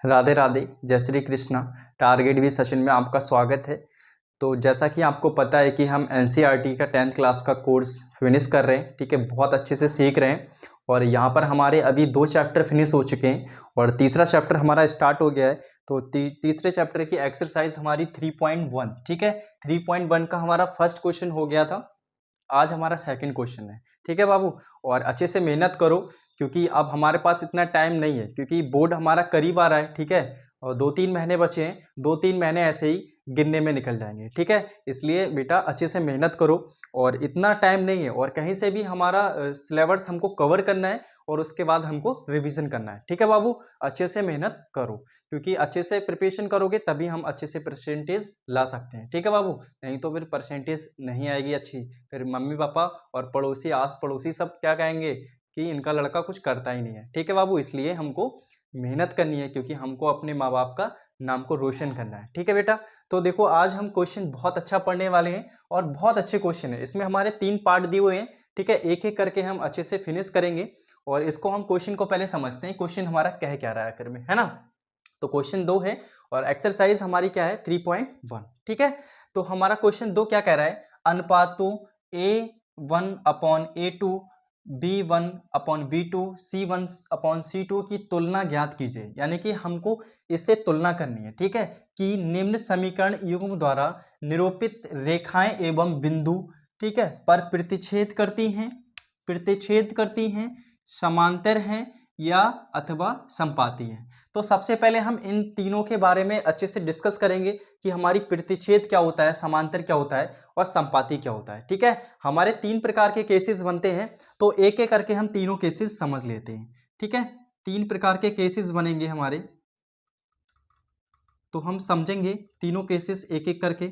राधे राधे, जय श्री कृष्णा। टारगेट भी सेशन में आपका स्वागत है। तो जैसा कि आपको पता है कि हम एनसीईआरटी का 10th क्लास का कोर्स फिनिश कर रहे हैं, ठीक है, बहुत अच्छे से सीख रहे हैं। और यहाँ पर हमारे अभी 2 चैप्टर फिनिश हो चुके हैं और तीसरा चैप्टर हमारा स्टार्ट हो गया है। तो तीसरे चैप्टर की एक्सरसाइज हमारी 3.1, ठीक है, 3.1 का हमारा फर्स्ट क्वेश्चन हो गया था। आज हमारा सेकंड क्वेश्चन है, ठीक है बाबू। और अच्छे से मेहनत करो क्योंकि अब हमारे पास इतना टाइम नहीं है, क्योंकि बोर्ड हमारा करीब आ रहा है, ठीक है। और 2-3 महीने बचे हैं, 2-3 महीने ऐसे ही गिनने में निकल जाएंगे, ठीक है। इसलिए बेटा अच्छे से मेहनत करो और इतना टाइम नहीं है, और कहीं से भी हमारा सिलेबस हमको कवर करना है और उसके बाद हमको रिवीजन करना है, ठीक है बाबू। अच्छे से मेहनत करो क्योंकि अच्छे से प्रिपरेशन करोगे तभी हम अच्छे से परसेंटेज ला सकते हैं, ठीक है बाबू। नहीं तो फिर परसेंटेज नहीं आएगी अच्छी, फिर मम्मी पापा और पड़ोसी, आस पड़ोसी सब क्या कहेंगे कि इनका लड़का कुछ करता ही नहीं है, ठीक है बाबू। इसलिए हमको मेहनत करनी है क्योंकि हमको अपने माँ बाप का नाम को रोशन करना है, ठीक है बेटा। तो देखो आज हम क्वेश्चन बहुत अच्छा पढ़ने वाले हैं और बहुत अच्छे क्वेश्चन है। इसमें हमारे 3 पार्ट दिए हुए हैं, ठीक है, एक एक करके हम अच्छे से फिनिश करेंगे। और इसको हम क्वेश्चन को पहले समझते हैं, क्वेश्चन हमारा कह क्या रहा है आखिर में, है ना। तो क्वेश्चन 2 है और एक्सरसाइज हमारी क्या है 3.1, ठीक है। तो हमारा क्वेश्चन 2 क्या कह रहा है, अनुपातों A1/A2, B1/B2, C1/C2 की तुलना ज्ञात कीजिए। यानी कि हमको इससे तुलना करनी है, ठीक है, कि निम्न समीकरण युग्म द्वारा निरूपित रेखाएं एवं बिंदु, ठीक है, पर प्रतिच्छेद करती हैं, समांतर हैं या अथवा संपाती हैं। तो सबसे पहले हम इन तीनों के बारे में अच्छे से डिस्कस करेंगे कि हमारी प्रतिच्छेद क्या होता है, समांतर क्या होता है और संपाती क्या होता है, ठीक है। हमारे 3 प्रकार के केसेस बनते हैं, तो एक एक करके हम तीनों केसेस समझ लेते हैं, ठीक है। 3 प्रकार के केसेस बनेंगे हमारे, तो हम समझेंगे तीनों केसेस एक एक करके।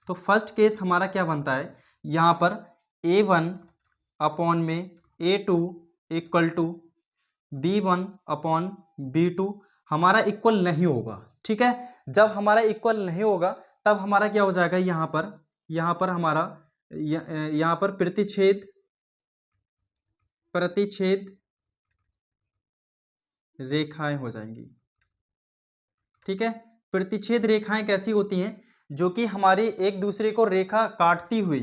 तो फर्स्ट केस हमारा क्या बनता है, यहाँ पर A1/A2 इक्वल टू B1/B2 हमारा इक्वल नहीं होगा, ठीक है। जब हमारा इक्वल नहीं होगा तब हमारा क्या हो जाएगा, यहाँ पर हमारा यहाँ पर प्रतिच्छेद रेखाएं हो जाएंगी, ठीक है। प्रतिच्छेद रेखाएं कैसी होती हैं, जो कि हमारी एक दूसरे को रेखा काटती हुई,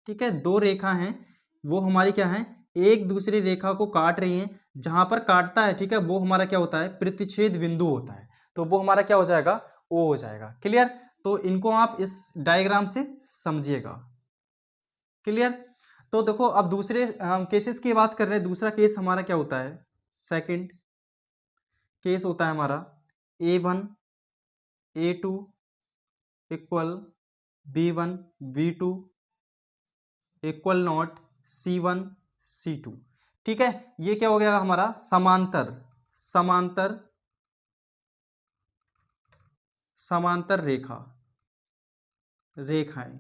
ठीक है, 2 रेखा हैं वो हमारी क्या है, एक दूसरी रेखा को काट रही हैं। जहां पर काटता है, ठीक है, वो हमारा क्या होता है, प्रतिच्छेद बिंदु होता है। तो वो हमारा क्या हो जाएगा, ओ हो जाएगा। क्लियर। तो इनको आप इस डायग्राम से समझिएगा। क्लियर। तो देखो अब दूसरे केसेस की बात कर रहे हैं। दूसरा केस हमारा क्या होता है, सेकंड केस होता है हमारा A1/A2 equal B1/B2 equal not C1/C2, ठीक है। ये क्या हो गया हमारा, समांतर रेखाएं,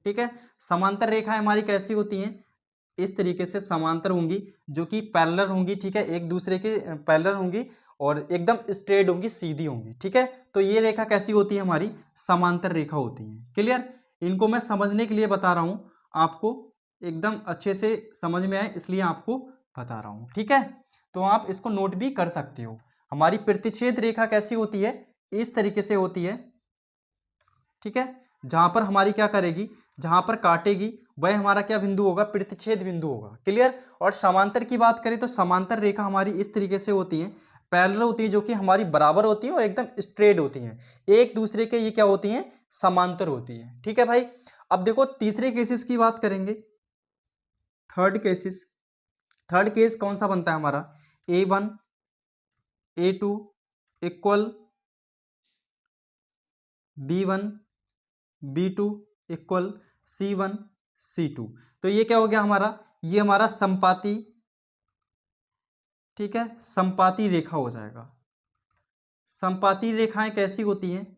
ठीक है। समांतर रेखाएं हमारी कैसी होती हैं, इस तरीके से समांतर होंगी, जो कि पैरेलल होंगी, ठीक है, एक दूसरे के पैरेलल होंगी और एकदम स्ट्रेट होंगी, सीधी होंगी, ठीक है। तो ये रेखा कैसी होती है, हमारी समांतर रेखा होती है। क्लियर। इनको मैं समझने के लिए बता रहा हूं आपको, एकदम अच्छे से समझ में आए इसलिए आपको बता रहा हूं, ठीक है। तो आप इसको नोट भी कर सकते हो। हमारी प्रतिच्छेद रेखा कैसी होती है, इस तरीके से होती है, ठीक है। जहां पर हमारी क्या करेगी, जहां पर काटेगी वह हमारा क्या बिंदु होगा, प्रतिच्छेद बिंदु होगा। क्लियर। और समांतर की बात करें तो समांतर रेखा हमारी इस तरीके से होती है, पैरेलल होती है, जो कि हमारी बराबर होती है और एकदम स्ट्रेट होती हैं, एक दूसरे के ये क्या होती हैं, समांतर होती है, ठीक है भाई। अब देखो तीसरे केसेस की बात करेंगे, थर्ड केस कौन सा बनता है हमारा, A1/A2 equal B1/B2 equal C1/C2। तो ये क्या हो गया हमारा, ये हमारा संपाती, ठीक है, संपाती रेखा हो जाएगा। संपाती रेखाएं कैसी होती हैं,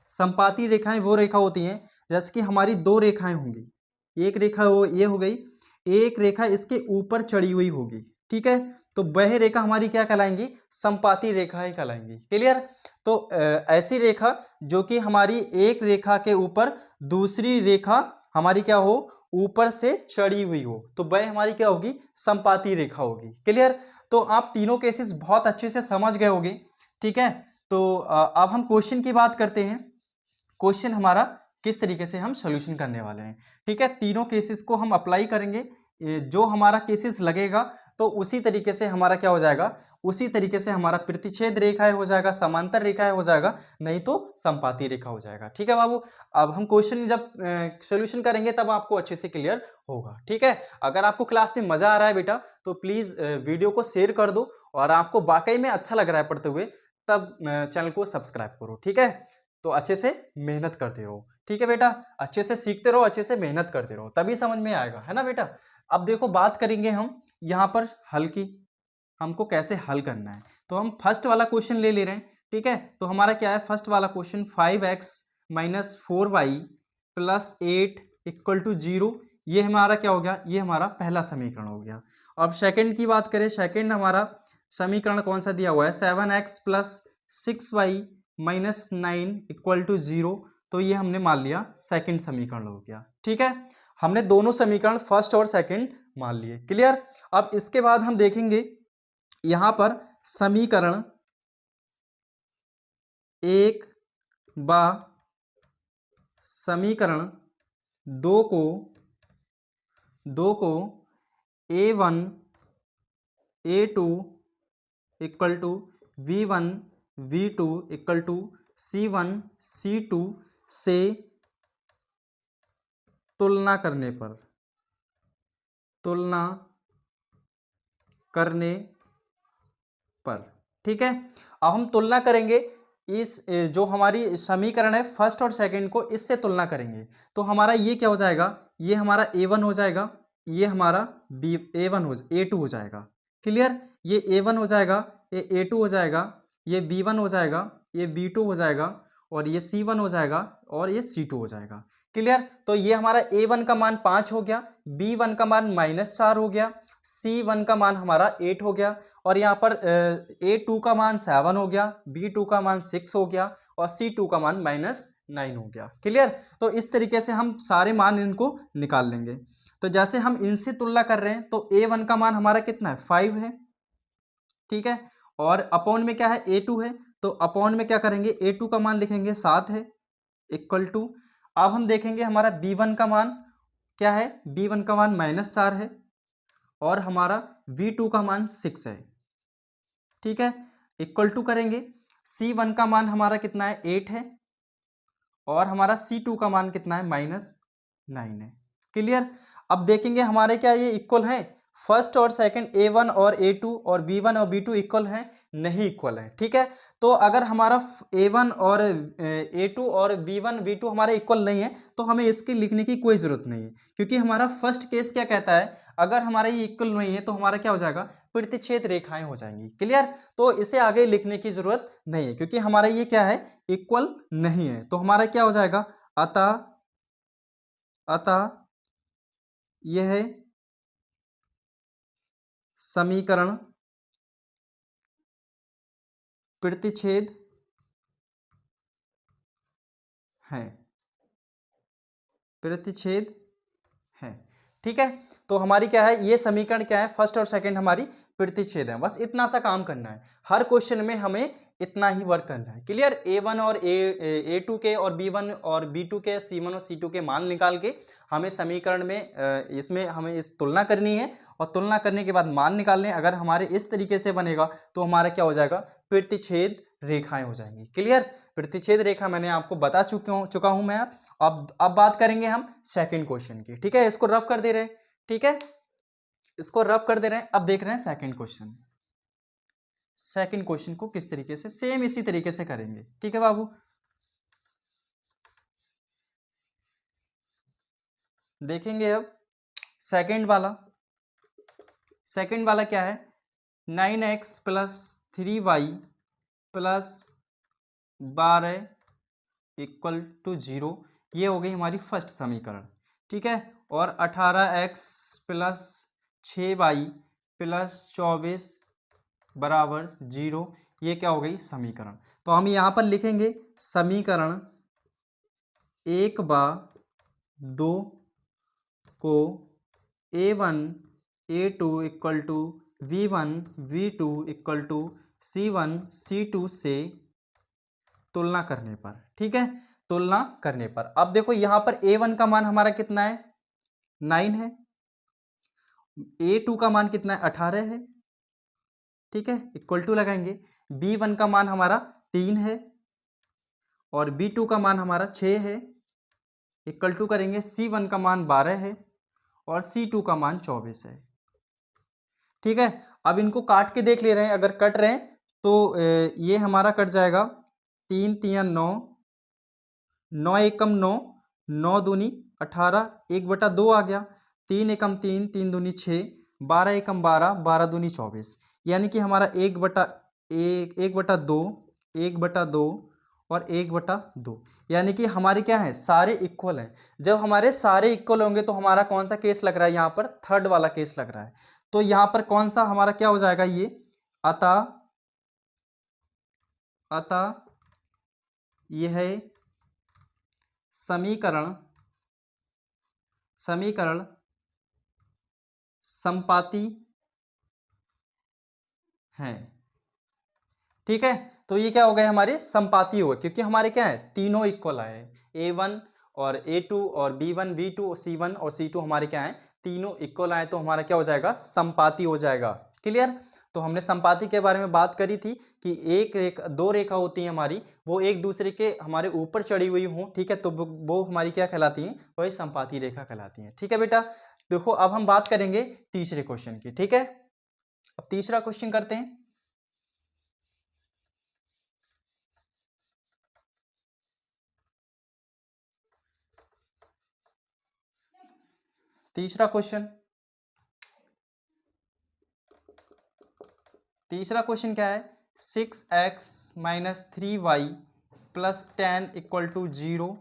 संपाती रेखाएं वो रेखा होती हैं जैसे कि हमारी 2 रेखाएं होंगी, एक रेखा वो ये हो गई, एक रेखा इसके ऊपर चढ़ी हुई होगी, ठीक है। तो वह रेखा हमारी क्या कहलाएंगी, संपाती रेखाएं कहलाएंगी। क्लियर। तो ऐसी रेखा जो कि हमारी एक रेखा के ऊपर दूसरी रेखा हमारी क्या हो, ऊपर से चढ़ी हुई हो, तो वह हमारी क्या होगी, संपाती रेखा होगी। क्लियर। तो आप तीनों केसेस बहुत अच्छे से समझ गए होंगे, ठीक है। तो अब हम क्वेश्चन की बात करते हैं। क्वेश्चन हमारा किस तरीके से हम सॉल्यूशन करने वाले हैं। ठीक है, तीनों केसेस को हम अप्लाई करेंगे। जो हमारा केसेस लगेगा तो उसी तरीके से हमारा क्या हो जाएगा, उसी तरीके से हमारा प्रतिच्छेद रेखाएं हो जाएगा, समांतर रेखाएं हो जाएगा, नहीं तो समपाती रेखा हो जाएगा। ठीक है बाबू, अब हम क्वेश्चन जब सॉल्यूशन करेंगे तब आपको अच्छे से क्लियर होगा। ठीक है, अगर आपको क्लास में मजा आ रहा है बेटा तो प्लीज वीडियो को शेयर कर दो, और आपको वाकई में अच्छा लग रहा है पढ़ते हुए तब चैनल को सब्सक्राइब करो। ठीक है, तो अच्छे से मेहनत करते रहो। ठीक है बेटा, अच्छे से सीखते रहो, अच्छे से मेहनत करते रहो, तभी समझ में आएगा, है ना बेटा। अब देखो बात करेंगे हम यहाँ पर हल की, हमको कैसे हल करना है। तो हम फर्स्ट वाला क्वेश्चन ले रहे हैं। ठीक है, तो हमारा क्या है फर्स्ट वाला question, 5x minus 4y plus 8 equal to 0। ये हमारा क्या हो गया, ये हमारा पहला समीकरण हो गया। अब सेकंड की बात करें, सेकंड हमारा समीकरण कौन सा दिया हुआ है, 7x plus 6y minus 9 equal to 0। तो ये हमने मान लिया सेकंड समीकरण हो गया। ठीक है, हमने दोनों समीकरण फर्स्ट और सेकंड मान लिए। क्लियर। अब इसके बाद हम देखेंगे यहां पर समीकरण 1 बा समीकरण 2 को a1 a2 equal to v1 v2 equal to c1 c2 से तुलना करने पर। ठीक है, अब हम तुलना करेंगे इस जो हमारी समीकरण है फर्स्ट और सेकंड को, इससे तुलना करेंगे। तो हमारा ये क्या हो जाएगा, ये हमारा a1 हो जाएगा, ये हमारा a2 हो जाएगा। क्लियर, ये a1 हो जाएगा, ये a2 हो जाएगा, ये b1 हो जाएगा, ये b2 हो जाएगा, और ये c1 हो जाएगा, और ये c2 हो जाएगा। क्लियर, तो ये हमारा a1 का मान 5 हो गया, b1 का मान -4 हो गया, c1 का मान हमारा 8 हो गया, और यहाँ पर a2 का मान 7 हो गया, b2 का मान 6 हो गया, और c2 का मान -9 हो गया। क्लियर, तो इस तरीके से हम सारे मान इनको निकाल लेंगे। तो जैसे हम इनसे तुलना कर रहे हैं तो a1 का मान हमारा कितना है, 5 है। ठीक है, और अपॉन में क्या है, a2 है, तो अपॉन में क्या करेंगे, a2 का मान लिखेंगे 7 है, इक्वल टू, अब हम देखेंगे हमारा b1 का मान क्या है, b1 का मान -4 है, और हमारा v2 का मान 6 है। ठीक है, इक्वल टू करेंगे, c1 का मान हमारा कितना है, 8 है, और हमारा c2 का मान कितना है, -9 है। क्लियर, अब देखेंगे हमारे क्या ये इक्वल है, फर्स्ट और सेकंड a1 और a2 और b1 और b2 इक्वल हैं, नहीं इक्वल है। ठीक है, तो अगर हमारा a1 और a2 और b1 b2 हमारे इक्वल नहीं है तो हमें इसके लिखने की कोई जरूरत नहीं है, क्योंकि हमारा फर्स्ट केस क्या कहता है, अगर हमारा ये इक्वल नहीं है तो हमारा क्या हो जाएगा, प्रतिच्छेद रेखाएं हो जाएंगी। क्लियर, तो इसे आगे लिखने की जरूरत नहीं है, क्योंकि हमारा ये क्या है, इक्वल नहीं है। तो हमारा क्या हो जाएगा, अतः यह समीकरण प्रतिच्छेद है, प्रतिच्छेद है। ठीक है, तो हमारी क्या है, ये समीकरण क्या है, फर्स्ट और सेकंड हमारी प्रतिच्छेद है। बस इतना सा काम करना है, हर क्वेश्चन में हमें इतना ही वर्क करना है। क्लियर, a1 और a2 के और b1 और b2 के, c1 और c2 के मान निकाल के हमें समीकरण में इसमें हमें इस तुलना करनी है, और तुलना करने के बाद मान निकालने। अगर हमारे इस तरीके से बनेगा तो हमारा क्या हो जाएगा, प्रतिच्छेद रेखाएं हो जाएंगी। क्लियर, प्रतिच्छेद रेखा मैंने आपको बता चुका हूं मैं। अब बात करेंगे हम सेकंड क्वेश्चन की। ठीक है, इसको रफ कर दे रहे हैं। ठीक है, इसको रफ कर दे रहे हैं। अब देख रहे हैं सेकंड क्वेश्चन। सेकंड क्वेश्चन को किस तरीके से, सेम इसी तरीके से करेंगे। ठीक है बाबू, देखेंगे अब सेकंड वाला। सेकंड वाला क्या है, 9x plus 3y plus 12 equal to 0। ये हो गई हमारी फर्स्ट समीकरण। ठीक है, और 18x प्लस 6y प्लस 24 बराबर 0, ये क्या हो गई समीकरण। तो हम यहाँ पर लिखेंगे समीकरण 1 बा 2 को a1 a2 equal to v1 v2 equal to C1 C2 से तुलना करने पर, ठीक है, तुलना करने पर। अब देखो यहां पर A1 का मान हमारा कितना है, 9 है, A2 का मान कितना है, 18 है, ठीक है, इक्वल टू लगाएंगे। B1 का मान हमारा 3 है और B2 का मान हमारा 6 है, इक्वल टू करेंगे। C1 का मान 12 है और C2 का मान 24 है, ठीक है। अब इनको काट के देख ले रहे हैं, अगर कट रहे हैं तो ये हमारा कट जाएगा, 3 3 9, 9 एकम 9, 9 दूनी 18, 1/2 आ गया, 3 एकम 3, 3 दूनी 6, 12 एकम 12, 12 दूनी 24, यानी कि हमारा 1/1, 1/2, 1/2 और 1/2, यानी कि हमारे क्या है, सारे इक्वल हैं। जब हमारे सारे इक्वल होंगे तो हमारा कौन सा केस लग रहा है, यहाँ पर थर्ड वाला केस लग रहा है। तो यहाँ पर कौन सा हमारा क्या हो जाएगा, ये अतः यह है समीकरण संपाती है, ठीक है। तो ये क्या हो गए, हमारे संपाती हो गए, क्योंकि हमारे क्या है, तीनों इक्वल आए, A1 और A2 और B1 B2 C1 और C2 हमारे क्या है, तीनों इक्वल आए, तो हमारा क्या हो जाएगा, संपाती हो जाएगा। क्लियर। तो हमने संपाती के बारे में बात करी थी कि एक रेखा, दो रेखा होती है हमारी, वो एक दूसरे के हमारे ऊपर चढ़ी हुई हो, ठीक है, तो वो हमारी क्या कहलाती हैं, वही संपाती रेखा कहलाती हैं, ठीक है बेटा। देखो अब हम बात करेंगे तीसरे क्वेश्चन की, ठीक है। अब तीसरा क्वेश्चन करते हैं। तीसरा क्वेश्चन क्या है, 6x - 3y + 10 = 0,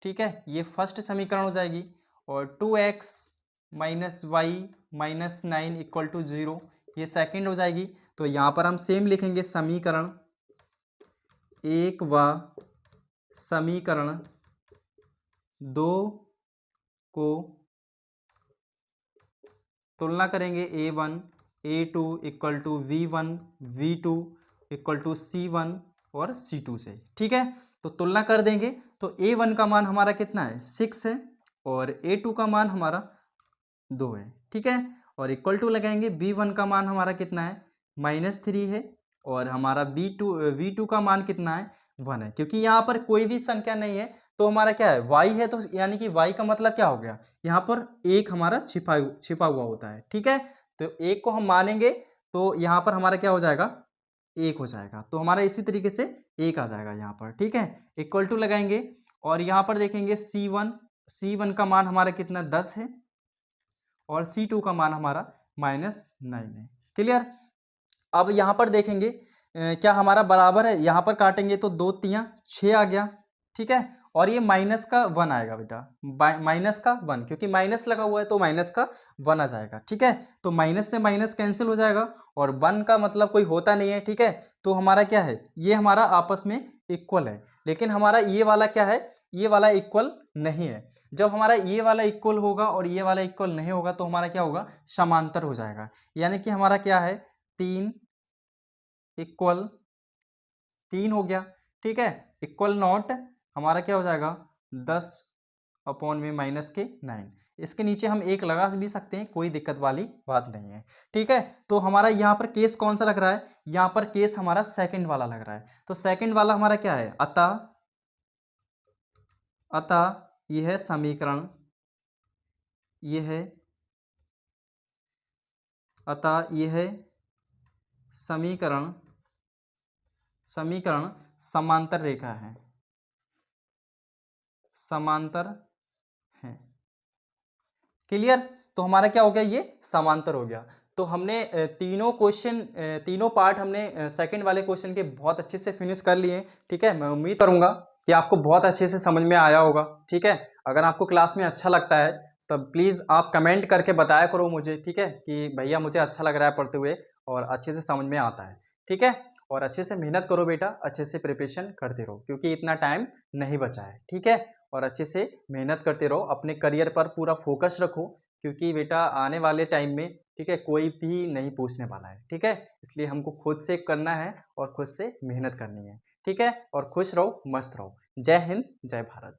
ठीक है, ये फर्स्ट समीकरण हो जाएगी। और 2x - y - 9 = 0, ये सेकंड हो जाएगी। तो यहाँ पर हम सेम लिखेंगे, समीकरण 1 व समीकरण 2 को तुलना करेंगे। A1 A2 = V1 V2 = C1 और C2 से, ठीक है। तो तुलना कर देंगे तो A1 का मान हमारा कितना है, 6 है, और A2 का मान हमारा 2 है, ठीक है। और इक्वल टू लगाएंगे, B1 का मान हमारा कितना है, -3 है, और हमारा V2 का मान कितना है, 1 है। क्योंकि यहाँ पर कोई भी संख्या नहीं है तो हमारा क्या है, y है, तो यानी कि y का मतलब क्या हो गया, यहाँ पर एक हमारा छिपा हुआ होता है, ठीक है। तो एक को हम मानेंगे तो यहाँ पर हमारा क्या हो जाएगा, 1 हो जाएगा। तो हमारा इसी तरीके से 1 आ जाएगा यहाँ पर, ठीक है। इक्वल टू लगाएंगे और यहाँ पर देखेंगे C1 का मान हमारा कितना, 10 है, और C2 का मान हमारा -9 है, क्लियर। अब यहाँ पर देखेंगे क्या हमारा बराबर है, यहाँ पर काटेंगे तो 2 3 6 आ गया, ठीक है। और ये माइनस का 1 आएगा बेटा, माइनस का 1, क्योंकि माइनस लगा हुआ है तो माइनस का 1 आ जाएगा, ठीक है। तो माइनस से माइनस कैंसिल हो जाएगा, और 1 का मतलब कोई होता नहीं है, ठीक है। तो हमारा क्या है, ये हमारा आपस में इक्वल है, लेकिन हमारा ये वाला क्या है, ये वाला इक्वल नहीं है। जब हमारा ये वाला इक्वल होगा और ये वाला इक्वल नहीं होगा तो हमारा क्या होगा, समांतर हो जाएगा। यानी कि हमारा क्या है, 3 इक्वल 3 हो गया, ठीक है। इक्वल नॉट हमारा क्या हो जाएगा, 10/-9। इसके नीचे हम 1 लगा भी सकते हैं, कोई दिक्कत वाली बात नहीं है, ठीक है। तो हमारा यहाँ पर केस कौन सा लग रहा है, यहाँ पर केस हमारा सेकंड वाला लग रहा है। तो सेकंड वाला हमारा क्या है, अतः यह समीकरण, यह अतः यह समीकरण समांतर रेखा है, समांतर है, क्लियर। तो हमारा क्या हो गया, ये समांतर हो गया। तो हमने तीनों पार्ट हमने सेकंड वाले क्वेश्चन के बहुत अच्छे से फिनिश कर लिए, ठीक है। मैं उम्मीद करूंगा कि आपको बहुत अच्छे से समझ में आया होगा, ठीक है। अगर आपको क्लास में अच्छा लगता है तब प्लीज़ आप कमेंट करके बताया करो मुझे, ठीक है, कि भैया मुझे अच्छा लग रहा है पढ़ते हुए और अच्छे से समझ में आता है, ठीक है। और अच्छे से मेहनत करो बेटा, अच्छे से प्रिपरेशन करते रहो, क्योंकि इतना टाइम नहीं बचा है, ठीक है। और अच्छे से मेहनत करते रहो, अपने करियर पर पूरा फोकस रखो, क्योंकि बेटा आने वाले टाइम में ठीक है कोई भी नहीं पूछने वाला है, ठीक है। इसलिए हमको खुद से करना है और खुद से मेहनत करनी है, ठीक है। और खुश रहो, मस्त रहो। जय हिंद, जय भारत।